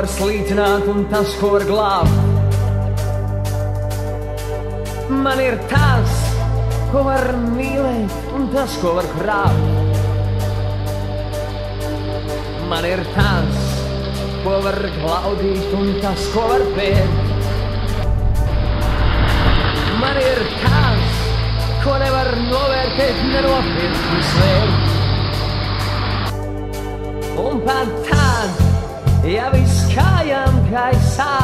var slīcināt un tas, ko var glābt. Man ir tas, ko var mīlēt un tas, ko var krāpt. Man ir tas, ko var glaudīt un tas, ko var pērt. Man ir tas, ko nevar novērtēt, nenopirkt un svērt. Un pat tad, ja viss kājām gaisā,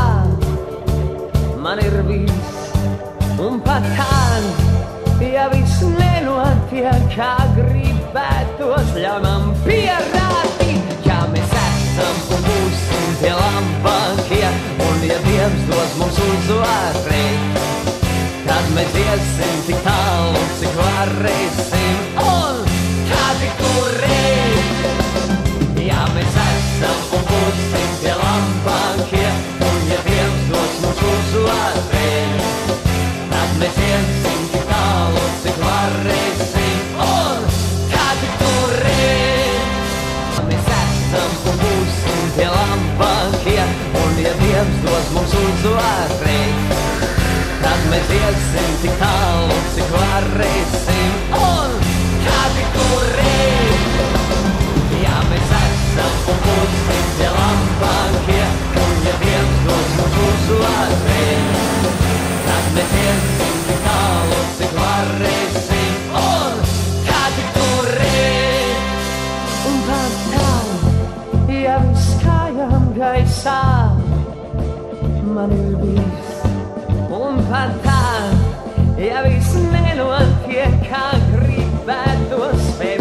man ir viss. Un pat tad, ja viss nenotiek, kā gribētos, ļauj man pierādīt, ja mēs esam un būsim tie labākie, un ja Dievs dos mums uzvarēt, tad mēs iesim tik tālu, cik varēsim, un tā tik turēt. Ja mēs esam un būsim tie labākie, un ja Dievs dos mums uzvarēt, tad mēs iesim tik tālu, cik varēsim, un tā tik turēt. Ja mēs esam un būsim tie labākie, un ja Dievs dos mums uzvarēt, tad mēs iesim tik tālu, cik varēsim, un tā tik turēt. Ja mēs esam un būsim tie labākie, un ja Dievs dos mums uzvarēt, tad mēs iesim tik tālu, cik varēsim, un tā tik turēt. Un pat tad, ja viss kājām gaisā, man ir viss. Un pat tad, ja viss nenotiek, kā gribētos, spēj